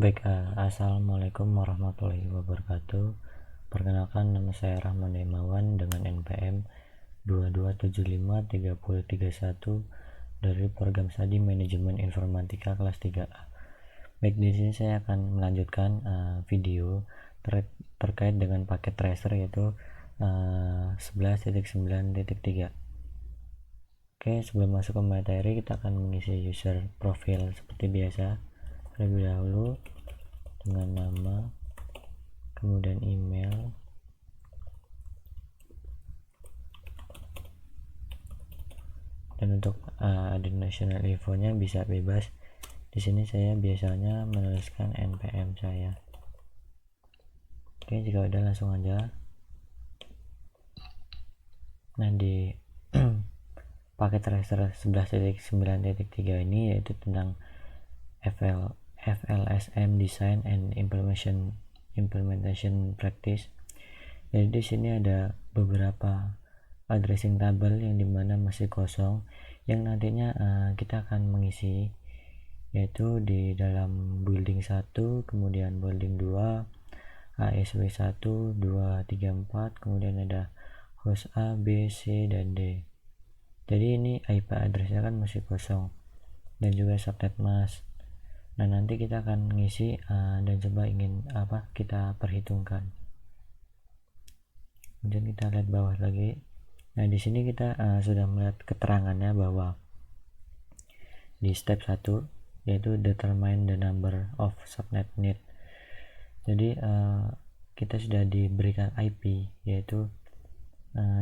Baik, assalamualaikum warahmatullahi wabarakatuh. Perkenalkan, nama saya Rahman Demawan dengan NPM 22753031 dari program studi Manajemen Informatika kelas 3A. Baik, di sini saya akan melanjutkan video terkait dengan paket tracer, yaitu 11.9.3. Oke, sebelum masuk ke materi, kita akan mengisi user profile seperti biasa. Terlebih dahulu dengan nama, kemudian email, dan untuk national info-nya bisa bebas. Di sini saya biasanya menuliskan NPM saya. Oke, jika udah langsung aja. Nah, di paket tracer 11.9.3 ini yaitu tentang FLSM Design and Implementation Practice. Jadi di sini ada beberapa addressing table yang dimana masih kosong, yang nantinya kita akan mengisi, yaitu di dalam building 1, kemudian building 2, ASW 1, 2, 3, 4, kemudian ada host A, B, C, dan D. Jadi ini IP addressnya kan masih kosong, dan juga subnet mask. Nah, nanti kita akan mengisi dan coba ingin kita perhitungkan. Kemudian kita lihat bawah lagi. Nah, di sini kita sudah melihat keterangannya bahwa di step 1 yaitu determine the number of subnet need. Jadi kita sudah diberikan IP, yaitu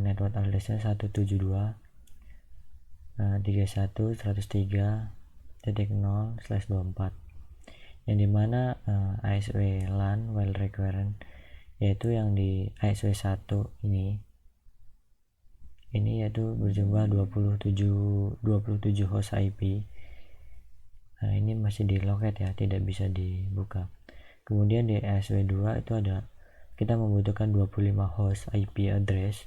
network address-nya 172.31.103.0/24, yang dimana ASW LAN while required, yaitu yang di ASW 1 ini yaitu berjumlah 27 host IP. Nah, ini masih di locket ya, tidak bisa dibuka. Kemudian di ASW 2 itu kita membutuhkan 25 host IP address,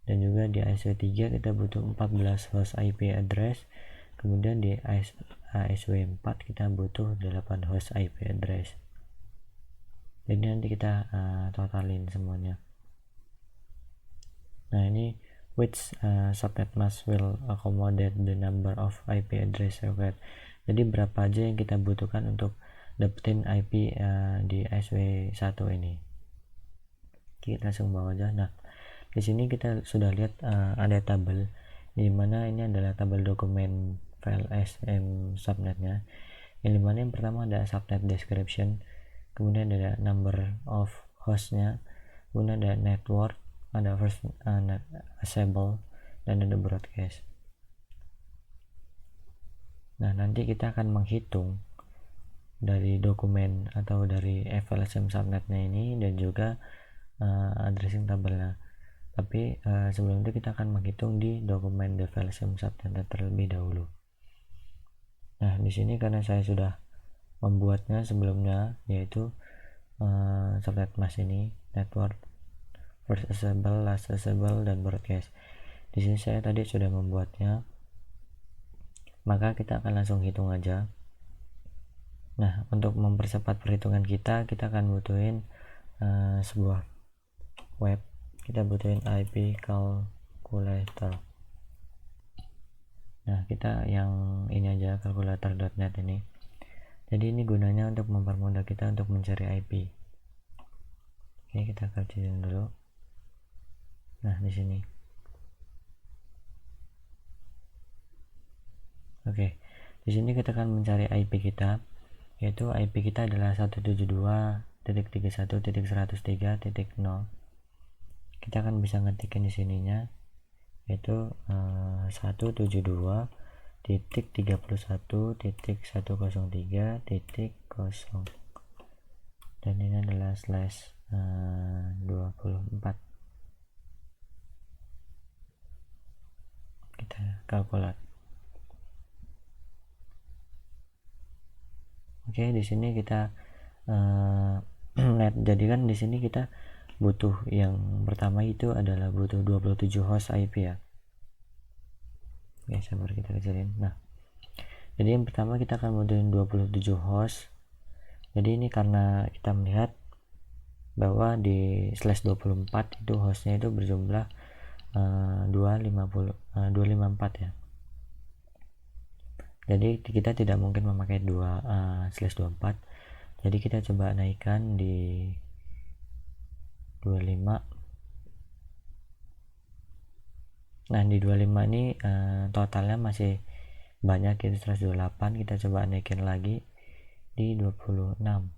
dan juga di ASW 3 kita butuh 14 host IP address. Kemudian di ASW 4 kita butuh 8 host IP address. Jadi nanti kita totalin semuanya. Nah, ini which subnet mask will accommodate the number of IP address required. Jadi berapa aja yang kita butuhkan untuk dapetin IP di ASW 1 ini. Kita langsung bawa aja. Nah, di sini kita sudah lihat ada tabel, di mana ini adalah tabel dokumen file SM subnetnya, yang dimana yang pertama ada subnet description, kemudian ada number of hostnya, kemudian ada network, ada first assemble, dan ada broadcast. Nah, nanti kita akan menghitung dari dokumen atau dari FLSM subnetnya ini dan juga addressing tabelnya. Tapi sebelum itu kita akan menghitung di dokumen FLSM subnet terlebih dahulu. Nah, di sini karena saya sudah membuatnya sebelumnya, yaitu subnet mask ini, network, first assemble, last assemble, dan broadcast. Di sini saya tadi sudah membuatnya, maka kita akan langsung hitung aja. Nah, untuk mempercepat perhitungan kita akan butuhin sebuah web. Kita butuhin IP calculator. Nah, kita yang ini aja, calculator.net ini. Jadi ini gunanya untuk mempermudah kita untuk mencari IP. Oke, kita kecilin dulu. Nah, di sini. Oke, di sini kita akan mencari IP kita, yaitu IP kita adalah 172.31.103.0. Kita akan bisa ngetikin di sininya, yaitu 172.31.103.0, dan ini adalah /24. Kita kalkulat. Oke, di sini kita lihat, jadi kan di sini kita butuh yang pertama itu adalah butuh 27 host IP ya. Oke, sabar, kita kecilin. Nah, jadi yang pertama kita akan butuhin 27 host, Jadi ini karena kita melihat bahwa di slash 24 itu hostnya itu berjumlah 254 ya. Jadi kita tidak mungkin memakai 2/24. Jadi kita coba naikkan di 25. Nah di 25 ini totalnya masih banyak, itu 128. Kita coba naikin lagi di 26.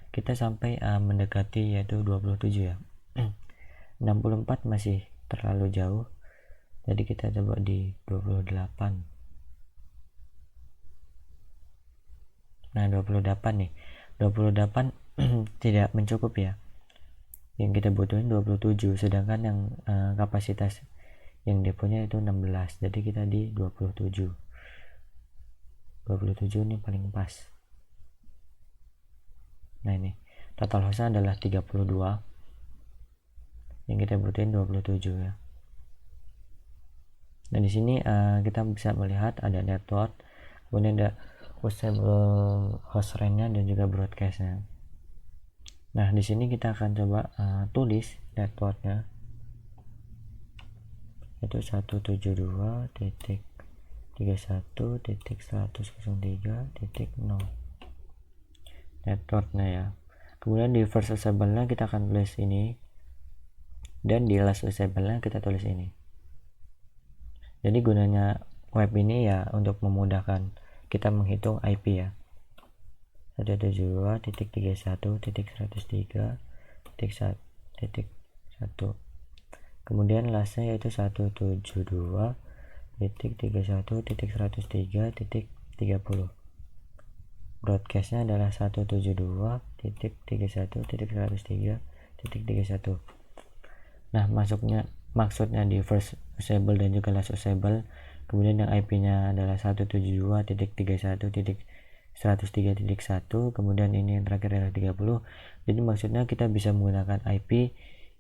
Kita sampai mendekati yaitu 27 ya. 64 masih terlalu jauh, jadi kita coba di 28. Nah 28 nih, 28 tidak mencukup ya, yang kita butuhin 27, sedangkan yang kapasitas yang deponya itu 16, jadi kita di 27 ini paling pas. Nah ini total hostnya adalah 32, yang kita butuhin 27 ya. Nah di sini kita bisa melihat ada network, kemudian ada usable host range-nya dan juga broadcast-nya. Nah di sini kita akan coba tulis networknya, itu 172.31.100.0 networknya ya. Kemudian di first usable-nya kita akan tulis ini, dan di last usable-nya kita tulis ini. Jadi gunanya web ini ya untuk memudahkan kita menghitung IP ya. 172.103.1.1. Kemudian lastnya yaitu 172.31.103.30. Broadcastnya adalah 172.31.103.31. Nah maksudnya di first usable dan juga last usable, kemudian yang IP-nya adalah 172.31.103.1, kemudian ini yang terakhir adalah 30. Jadi maksudnya kita bisa menggunakan IP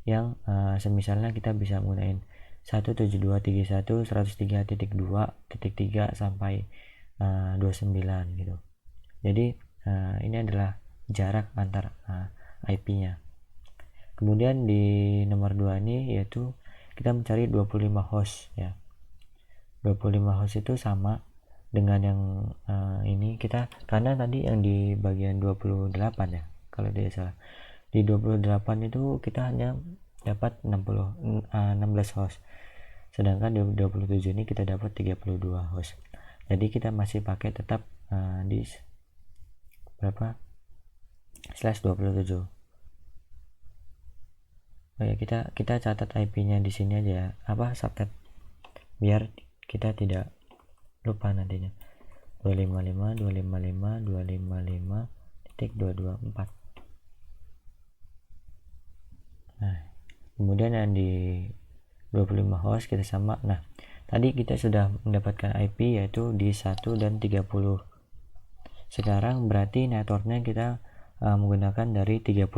yang semisalnya kita bisa menggunakan 172.31.103.2.3 sampai 29 gitu. Jadi ini adalah jarak antar IP-nya. Kemudian di nomor 2 ini yaitu kita mencari 25 host ya. 25 host itu sama dengan yang ini kita, karena tadi yang di bagian 28 ya kalau tidak salah, di 28 itu kita hanya dapat 16 host, sedangkan di 27 ini kita dapat 32 host. Jadi kita masih pakai tetap di berapa slash 27. Oh ya, kita catat IP-nya di sini aja, subnet, biar kita tidak lupa nantinya. 255.255.255.224. Nah kemudian yang di 25 host kita sama. Nah tadi kita sudah mendapatkan IP yaitu di 1 dan 30. Sekarang berarti networknya kita menggunakan dari 32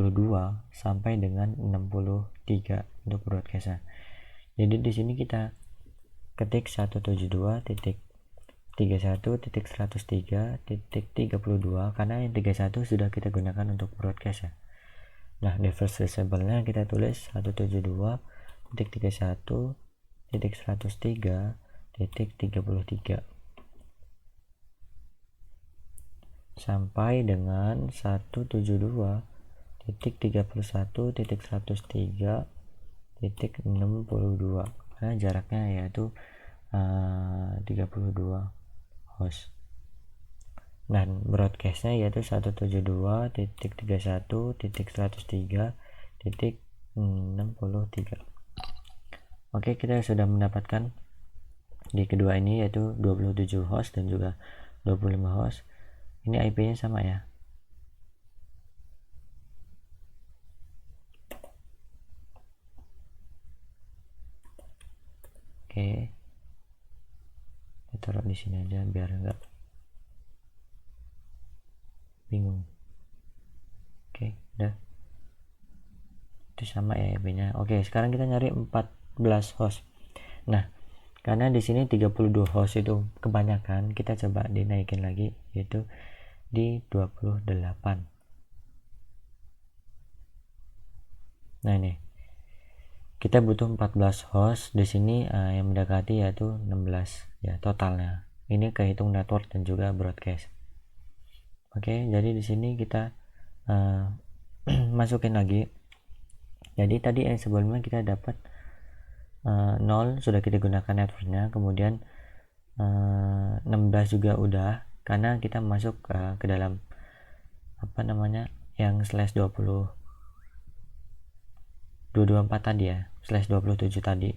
sampai dengan 63 untuk broadcastnya. Jadi di sini kita ketik 172.31.103.32 karena yang 31 sudah kita gunakan untuk broadcast ya. Nah di first usable-nya kita tulis 172.31.103.33 sampai dengan 172.31.103.62 karena jaraknya yaitu 32 host. Dan broadcastnya yaitu 172.31.103.63. Oke, kita sudah mendapatkan di kedua ini yaitu 27 host dan juga 25 host. Ini IP-nya sama ya. Oke, kita taruh di sini aja biar enggak bingung. Oke, udah. Itu sama ya IP-nya. Oke, sekarang kita nyari 14 host. Nah, karena di sini 32 host itu kebanyakan, kita coba dinaikin lagi yaitu di 28. Nah ini kita butuh 14 host di sini, yang mendekati yaitu 16 ya totalnya. Ini kehitung network dan juga broadcast. Oke, jadi di sini kita masukin lagi. Jadi tadi yang sebelumnya kita dapat 0 sudah kita gunakan networknya, kemudian 16 juga udah karena kita masuk ke dalam yang slash 224 tadi ya, slash 27 tadi.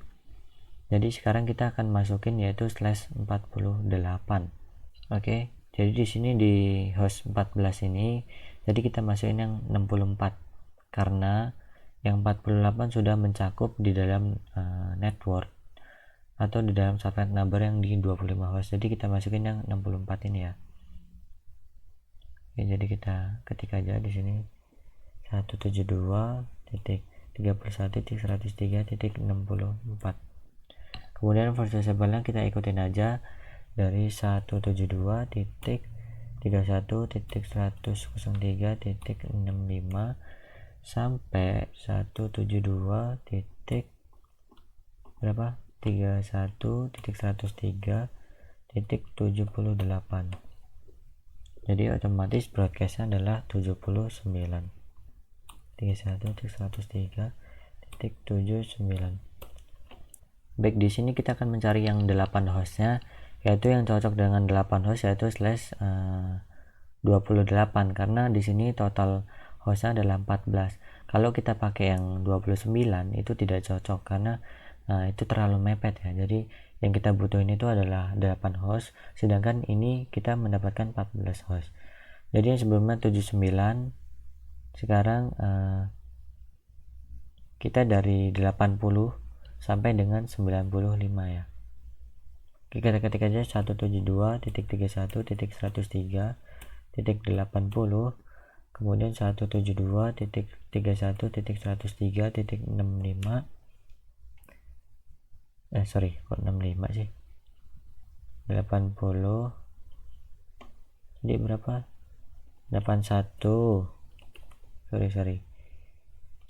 Jadi sekarang kita akan masukin yaitu slash 48. Oke, jadi di sini di host 14 ini jadi kita masukin yang 64 karena yang 48 sudah mencakup di dalam network atau di dalam subnet number yang di 25 host. Jadi kita masukin yang 64 ini ya. Oke, jadi kita ketik aja di sini 172.31.103.64. Kemudian first nya kita ikutin aja dari 172.31.103.65 sampai 172. berapa 31.103.78. jadi otomatis broadcastnya adalah 79. 31.103.79. Baik, di sini kita akan mencari yang 8 hostnya, yaitu yang cocok dengan 8 host yaitu slash 28 karena di sini total hostnya adalah 14. Kalau kita pakai yang 29 itu tidak cocok karena itu terlalu mepet ya. Jadi yang kita butuhin itu adalah 8 host, sedangkan ini kita mendapatkan 14 host. Jadi yang sebelumnya 79, sekarang kita dari 80 sampai dengan 95 ya. Kita ketik aja 172.31.103.80, kemudian 172.31.103.65. Kok 65 sih? 80. Jadi berapa? 81. Sorry.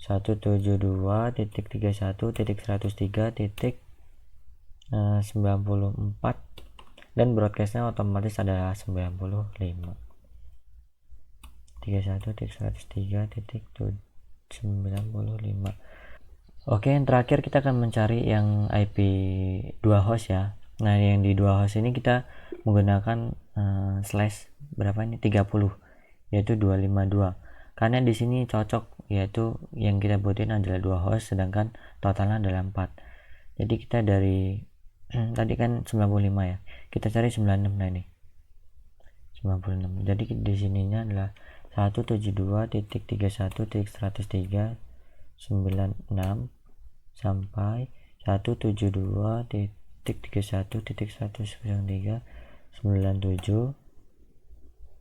172.31.103.94 dan broadcastnya otomatis adalah 95. 31.103.95. Oke, yang terakhir kita akan mencari yang IP 2 host ya. Nah, yang di 2 host ini kita menggunakan slash berapa ini 30, yaitu 252. Karena di sini cocok, yaitu yang kita butuhin adalah 2 host sedangkan totalnya adalah 4. Jadi kita dari tadi kan 95 ya. Kita cari 96. Nah ini 96. Jadi di sininya adalah 172.31.103.96 sampai 172.31.103.97.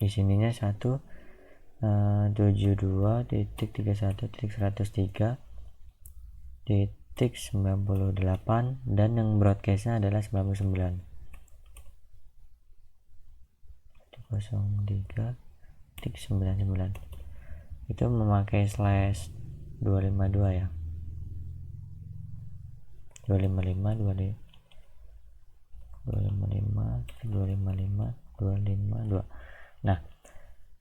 Di sininya 172.31.103.98 dan yang broadcastnya adalah 99. 03.99 itu memakai slash 252 ya. 255. Nah,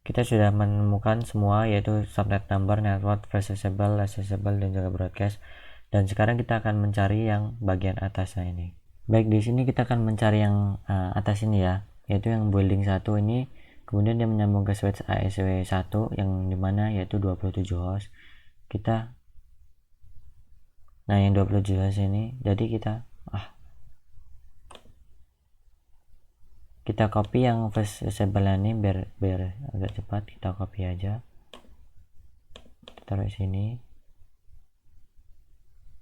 kita sudah menemukan semua, yaitu subnet number, network, accessible, dan juga broadcast. Dan sekarang kita akan mencari yang bagian atasnya ini. Baik, di sini kita akan mencari yang atas ini ya, yaitu yang building 1 ini. Kemudian dia menyambung ke switch ASW 1 yang dimana yaitu 27 host. Nah yang 27 host ini, jadi kita copy yang first sebelah ini biar agak cepat. Kita copy aja, kita taruh sini,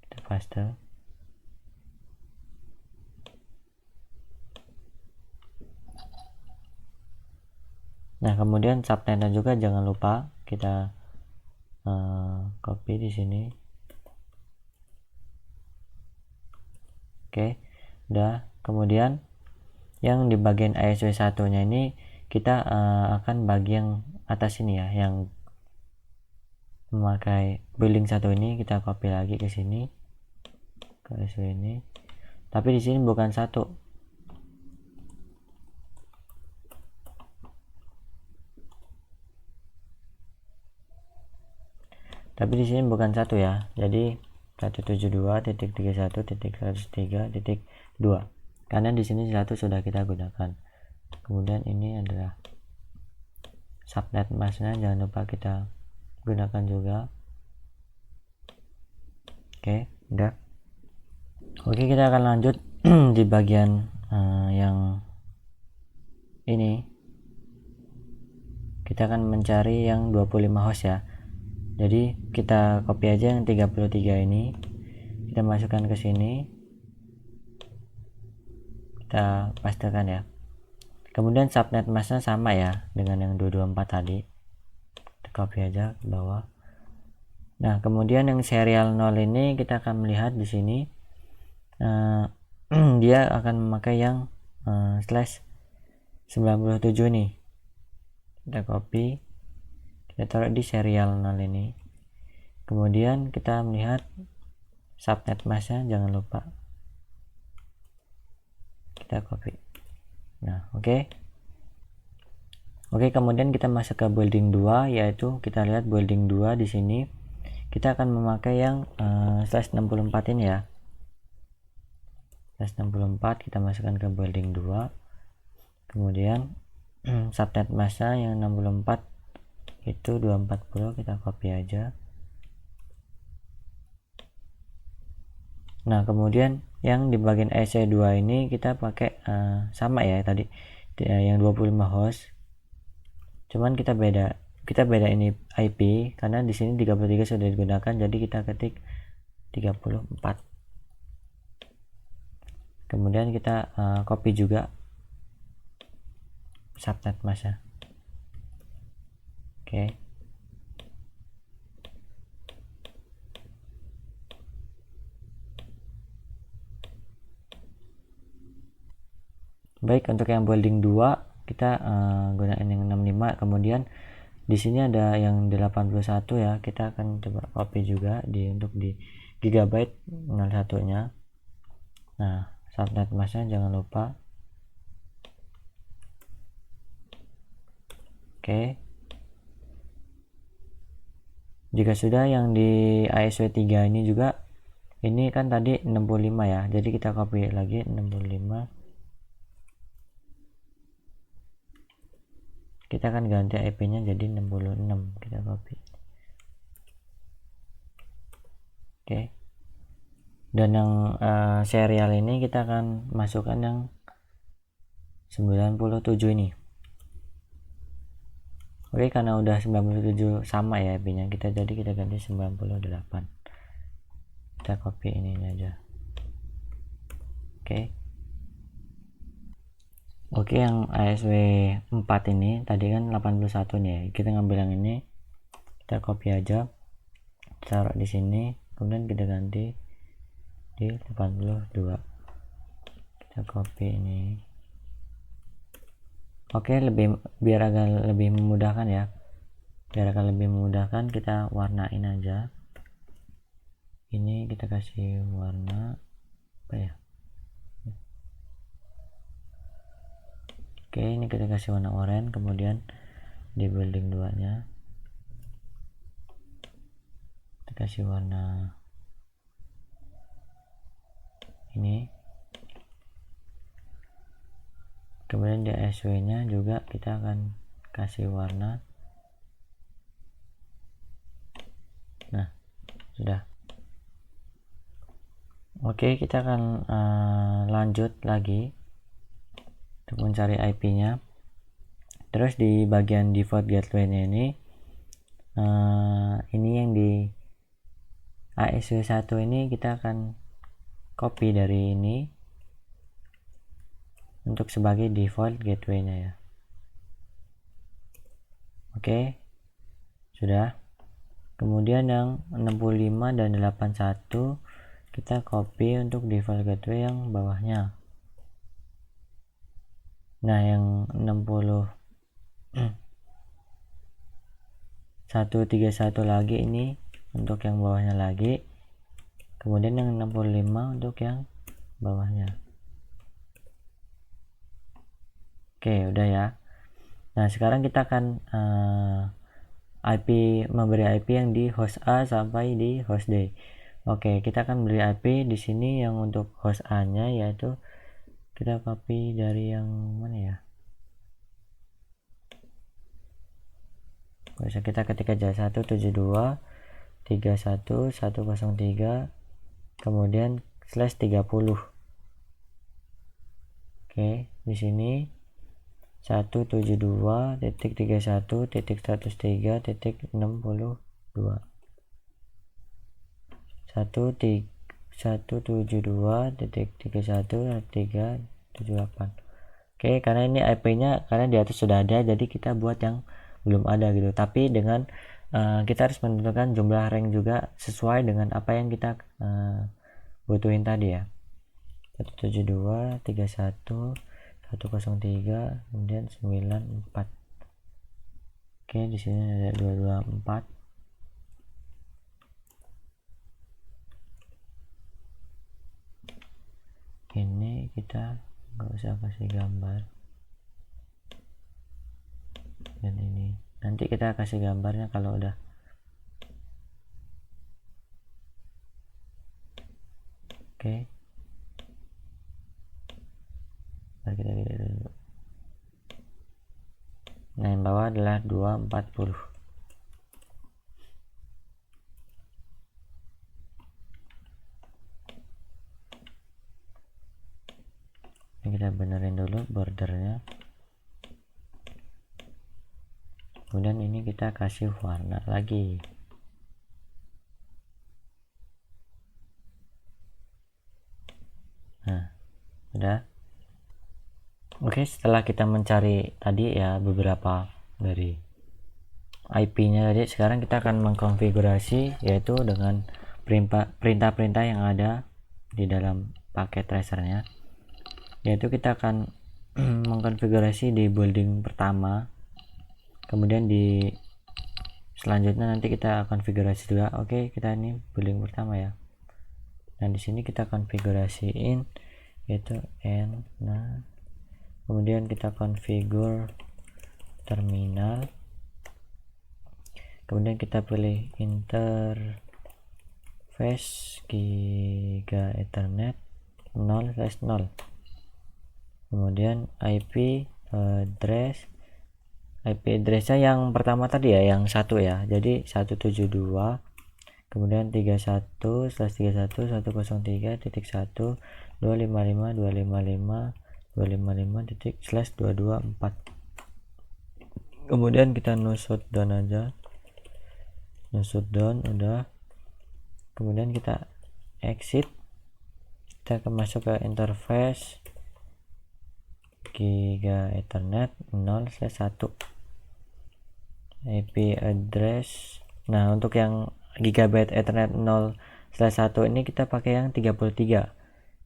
kita paste. Nah kemudian subnetnya juga jangan lupa kita copy di sini. Oke, udah. Kemudian yang di bagian ASW 1 nya ini kita akan bagi yang atas ini ya, yang memakai building 1 ini, kita copy lagi ke sini, ke SW ini, tapi di sini bukan 1. Tapi di sini bukan 1 ya. Jadi 172.31.103.2. Karena di sini 1 sudah kita gunakan. Kemudian ini adalah subnet masknya, jangan lupa kita gunakan juga. Oke, udah. Oke, kita akan lanjut di bagian yang ini. Kita akan mencari yang 25 host ya. Jadi kita copy aja yang 33 ini, kita masukkan ke sini, kita pastekan ya. Kemudian subnet masknya sama ya dengan yang 224 tadi, kita copy aja ke bawah. Nah, kemudian yang serial 0 ini kita akan melihat di sini dia akan memakai yang /97 nih. Kita copy, kita taruh di serial 0 ini. Kemudian kita melihat subnet masknya, jangan lupa kita copy. Nah, oke, kemudian kita masuk ke building 2, yaitu kita lihat building 2 di sini kita akan memakai yang /64 ini ya. /64 kita masukkan ke building 2. Kemudian subnet masknya yang 64 itu 240, kita copy aja. Nah, kemudian yang di bagian EC2 ini kita pakai sama ya tadi yang 25 host. Cuman kita beda ini IP karena di sini 33 sudah digunakan, jadi kita ketik 34. Kemudian kita copy juga subnet masknya. Oke. Baik, untuk yang building 2 kita gunain yang 65. Kemudian di sini ada yang 81 ya, kita akan coba copy juga untuk di gigabyte 01 nya. Nah, subnet masknya jangan lupa. Oke, jika sudah, yang di ASW 3 ini juga, ini kan tadi 65 ya, jadi kita copy lagi 65. Kita akan ganti IP nya jadi 66, kita copy. Oke, dan yang serial ini kita akan masukkan yang 97 ini. Oke, karena udah 97 sama ya IP nya, kita ganti 98. Kita copy ini aja. Oke, yang ASW 4 ini tadi kan 81 nih ya. Kita ngambil yang ini, kita copy aja, taruh di sini, kemudian kita ganti di 82. Kita copy ini. Oke, biar agak lebih memudahkan ya. Biar agak lebih memudahkan, kita warnain aja. Ini kita kasih warna apa ya? Oke, ini kita kasih warna oranye. Kemudian di building 2 nya kita kasih warna ini. Kemudian di SW nya juga kita akan kasih warna. Nah, sudah. Oke, kita akan lanjut lagi untuk mencari IP nya. Terus di bagian default gateway nya ini yang di ASW 1 ini kita akan copy dari ini untuk sebagai default gateway nya ya. Oke, sudah. Kemudian yang 65 dan 81 kita copy untuk default gateway yang bawahnya. Nah, yang 60 131 lagi ini untuk yang bawahnya lagi, kemudian yang 65 untuk yang bawahnya. Oke, udah ya. Nah, sekarang kita akan memberi IP yang di host A sampai di host D. Oke, kita akan beri IP di sini yang untuk host A-nya, yaitu kita copy dari yang mana ya? Bisa kita ketik aja 172.31.103 kemudian /30. Oke, di sini 172.31.103.62 172.31.378. Oke, karena ini IP-nya karena di atas sudah ada, jadi kita buat yang belum ada gitu. Tapi dengan kita harus menentukan jumlah rank juga sesuai dengan apa yang kita butuhin tadi ya. 172, 31, 103, kemudian 94. Oke, di sini ada 224. Ini kita nggak usah kasih gambar, dan ini nanti kita kasih gambarnya kalau udah. Oke, mari kita lihat dulu. Nah, yang bawah adalah 240. Ini kita benerin dulu bordernya, kemudian ini kita kasih warna lagi. Nah, udah. Oke, setelah kita mencari tadi ya beberapa dari IP-nya tadi, sekarang kita akan mengkonfigurasi yaitu dengan perintah-perintah yang ada di dalam paket tracernya, yaitu kita akan mengkonfigurasi di building pertama, kemudian di selanjutnya nanti kita konfigurasi juga. Oke, kita ini building pertama ya. Nah, di sini kita konfigurasiin yaitu n. Nah, kemudian kita configure terminal, kemudian kita pilih interface Giga Ethernet 0/0, kemudian IP address-nya yang pertama tadi ya, yang satu ya, jadi 172 kemudian 31.101.103.1.255.255.255./224. kemudian kita no shutdown aja, no shutdown udah. Kemudian kita exit, kita akan masuk ke interface Giga Ethernet 0/1 IP address. Nah, untuk yang Gigabyte Ethernet 0/1 ini kita pakai yang 33,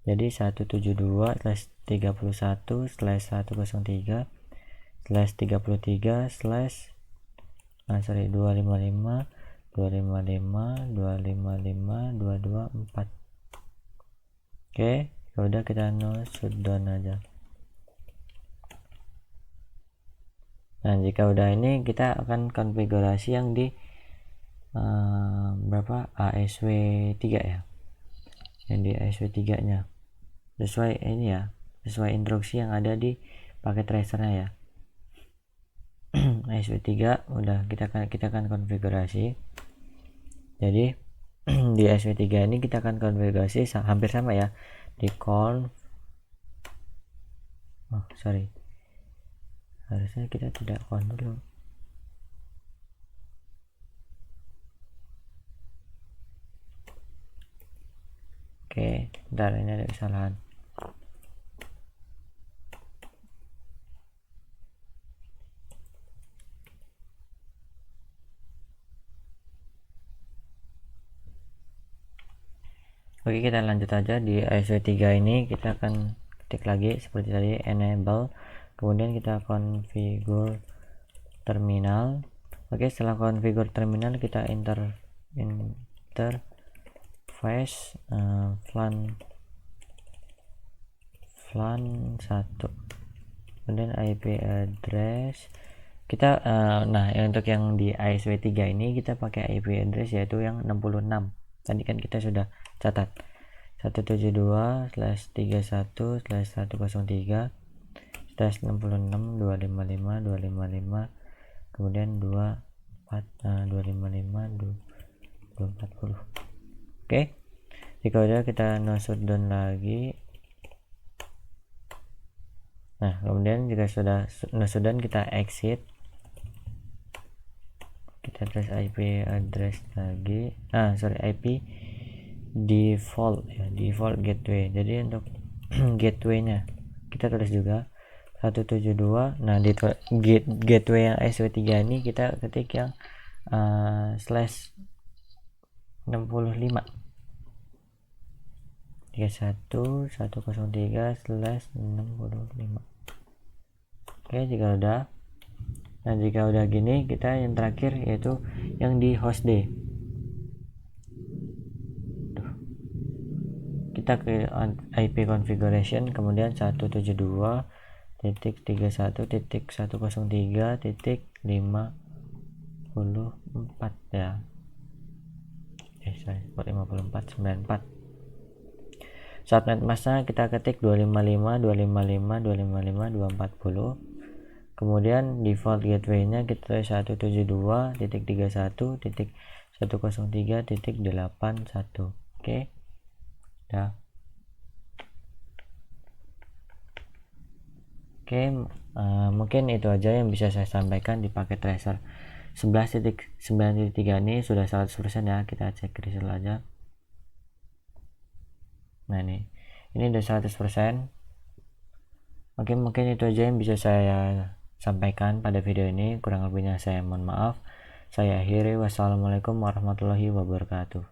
jadi 172/31.3.255.255.254. Oke, udah kita no shutdown aja. Nah, jika udah ini kita akan konfigurasi yang di berapa ASW3 ya, yang di ASW3 nya sesuai ini ya, sesuai instruksi yang ada di paket tracernya ya. ASW3 udah kita akan konfigurasi. Jadi di ASW3 ini kita akan konfigurasi hampir sama ya, di harusnya kita tidak conf dulu. Oke, bentar, ini ada kesalahan. Oke, kita lanjut aja. Di ASW3 ini kita akan ketik lagi seperti tadi, enable, kemudian kita configure terminal. Oke, setelah configure terminal kita interface VLAN 1, kemudian IP address kita nah untuk yang di ASW3 ini kita pakai IP address yaitu yang 66. Tadi kan kita sudah catat 172.131.103/66.255.255 kemudian 255.240. Oke, jika udah kita no shutdown lagi. Nah, kemudian jika sudah no shutdown kita exit, kita tes IP address lagi, IP default ya, default gateway. Jadi untuk gateway-nya kita tulis juga 172. Nah, di gateway yang SW3 ini kita ketik yang /65 31.103/65. Oke, jika udah. Nah, jika udah gini, kita yang terakhir yaitu yang di host D. Kita ke IP configuration, kemudian 172.103.104 ya. Sorry, 5494. Subnet masknya kita ketik 255.255.255.240. Kemudian default gateway-nya kita tulis 172.31.103.81. Oke. Ya. Oke, mungkin itu aja yang bisa saya sampaikan di paket tracer 11.9.3 ini sudah 100% ya. Kita cek result aja. Nah, ini udah 100%. Oke, mungkin itu aja yang bisa saya sampaikan pada video ini. Kurang lebihnya saya mohon maaf. Saya akhiri. Wassalamualaikum warahmatullahi wabarakatuh.